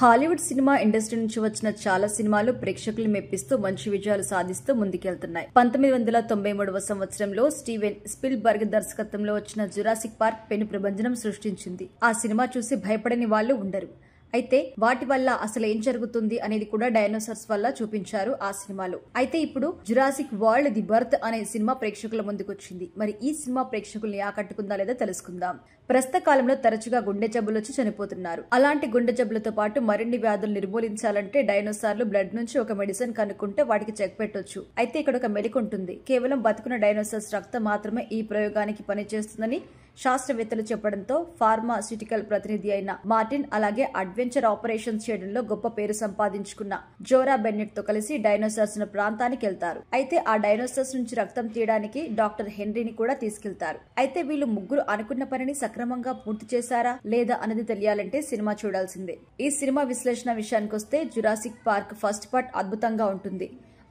Hollywood cinema industry నుంచి వచ్చిన చాలా సినిమాలు ప్రేక్షకులు మెప్పిస్తూ మంచి విజయాలు సాధిస్తూ ముందుకెళ్తున్నాయి. 1993వ సంవత్సరంలో స్టీవెన్ స్పిల్బర్గ్ దర్శకత్వంలో వచ్చిన జురాసిక్ పార్క్ పెను ప్రభంజనం సృష్టించింది. ఆ సినిమా చూసి భయపడని వాళ్లు ఉండరు. అయితే వాటి వల్ల అసలు ఏం జరుగుతుంది అనేది కూడా డైనోసార్స్ వల్ల చూపించారు ఆ సినిమాలో. అయితే ఇప్పుడు జురాసిక్ వరల్డ్ ది బర్త్ అనే సినిమా ప్రేక్షకుల ముందుకొచ్చింది. మరి ఈ సినిమా ప్రేక్షకుల్ని ఆకట్టుకుందా లేదా తెలుసుకుందాం. ప్రస్తుత కాలంలో తరచుగా గుండె జబ్బులు వచ్చి చనిపోతున్నారు. అలాంటి గుండె జబ్బులతో పాటు మరిన్ని వ్యాధులు నిర్మూలించాలంటే డైనోసార్లు బ్లడ్ నుంచి ఒక మెడిసిన్ కనుక్కుంటే వాటికి చెక్ పెట్టొచ్చు. అయితే ఇక్కడ ఒక మెలిక ఉంటుంది. కేవలం బతుకున్న డైనోసార్స్ రక్తం మాత్రమే ఈ ప్రయోగానికి పనిచేస్తుందని శాస్త్రవేత్తలు చెప్పడంతో ఫార్మాస్యూటికల్ ప్రతినిధి అయిన మార్టిన్ అలాగే అడ్వెంచర్ ఆపరేషన్స్ చేయడంలో గొప్ప పేరు సంపాదించుకున్న జోరా బెన్నెట్ తో కలిసి డైనోసార్స్ ఉన్న ప్రాంతానికి వెళ్తారు. అయితే ఆ డైనోసార్స్ నుంచి రక్తం తీయడానికి డాక్టర్ హెన్రీని కూడా తీసుకెళ్తారు. అయితే వీళ్ళు ముగ్గురు అనుకున్న పనిని సక్రమంగా పూర్తి చేశారా లేదా అనేది తెలియాలంటే సినిమా చూడాల్సిందే. ఈ సినిమా విశ్లేషణ విషయానికొస్తే జురాసిక్ పార్క్ ఫస్ట్ పార్ట్ అద్భుతంగా ఉంటుంది.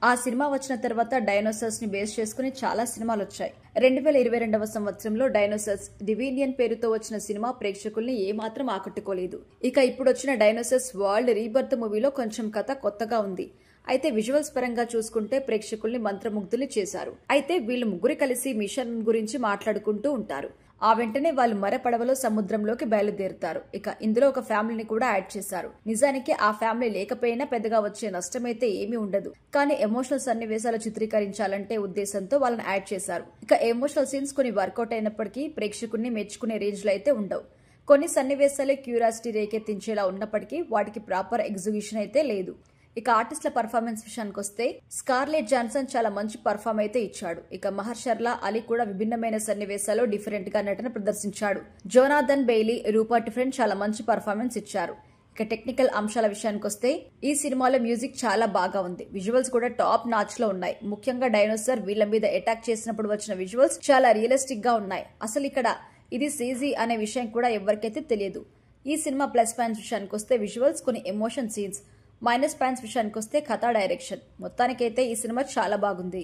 ఆ సినిమా వచ్చిన తర్వాత డైనోసార్స్ ని బేస్ చేసుకుని చాలా సినిమాలు వచ్చాయి. 2022వ సంవత్సరంలో డైనోసార్స్ డివినియన్ పేరుతో వచ్చిన సినిమా ప్రేక్షకుల్ని ఏమాత్రం ఆకట్టుకోలేదు. ఇక ఇప్పుడు వచ్చిన డైనోసార్స్ వరల్డ్ రీబర్త్ మూవీలో కొంచెం కథ కొత్తగా ఉంది. అయితే విజువల్స్ పరంగా చూసుకుంటే ప్రేక్షకుల్ని మంత్రముగ్ధుల్ని చేశారు. అయితే వీళ్ళు ముగ్గురు కలిసి మిషన్ గురించి మాట్లాడుకుంటూ ఉంటారు. ఆ వెంటనే వాళ్ళు మరపడవలో సముద్రంలోకి బయలుదేరుతారు. ఇక ఇందులో ఒక ఫ్యామిలీని కూడా యాడ్ చేశారు. నిజానికి ఆ ఫ్యామిలీ లేకపోయినా పెద్దగా వచ్చే నష్టమైతే ఏమీ ఉండదు. కానీ ఎమోషనల్ సన్నివేశాలు చిత్రీకరించాలంటే ఉద్దేశంతో వాళ్ళని యాడ్ చేశారు. ఇక ఎమోషనల్ సీన్స్ కొన్ని వర్కౌట్ అయినప్పటికీ ప్రేక్షకుల్ని మెచ్చుకునే రేంజ్ లో అయితే ఉండవు. కొన్ని సన్నివేశాలే క్యూరియాసిటీ రేకెత్తించేలా ఉన్నప్పటికీ వాటికి ప్రాపర్ ఎగ్జిక్యూషన్ అయితే లేదు. ఇక ఆర్టిస్టుల పర్ఫార్మెన్స్ విషయానికి వస్తే స్కార్లెట్ జాన్సన్ చాలా మంచి పర్ఫార్మ్ అయితే ఇచ్చాడు. ఇక మహర్షర్లా అలీ కూడా విభిన్నమైన సన్నివేశాల్లో డిఫరెంట్ గా నటన ప్రదర్శించాడు. జోనాథన్ బెయిలీ, రూపర్ట్ ఫ్రెండ్ చాలా మంచి పర్ఫార్మెన్స్ ఇచ్చారు. ఇక టెక్నికల్ అంశాల విషయానికి వస్తే ఈ సినిమాలో మ్యూజిక్ చాలా బాగా ఉంది. విజువల్స్ కూడా టాప్ నాచ్ లో ఉన్నాయి. ముఖ్యంగా డైనోసార్ వీళ్ళ మీద అటాక్ చేసినప్పుడు వచ్చిన విజువల్స్ చాలా రియలిస్టిక్ గా ఉన్నాయి. అసలు ఇక్కడ ఇది సీజీ అనే విషయం కూడా ఎవరికైతే తెలియదు. ఈ సినిమా ప్లస్ పాయింట్స్ విషయానికి వస్తే విజువల్స్, కొన్ని ఎమోషన్ సీన్స్. మైనస్ పాయింట్స్ విషయానికి వస్తే కథ, డైరెక్షన్. మొత్తానికైతే ఈ సినిమా చాలా బాగుంది.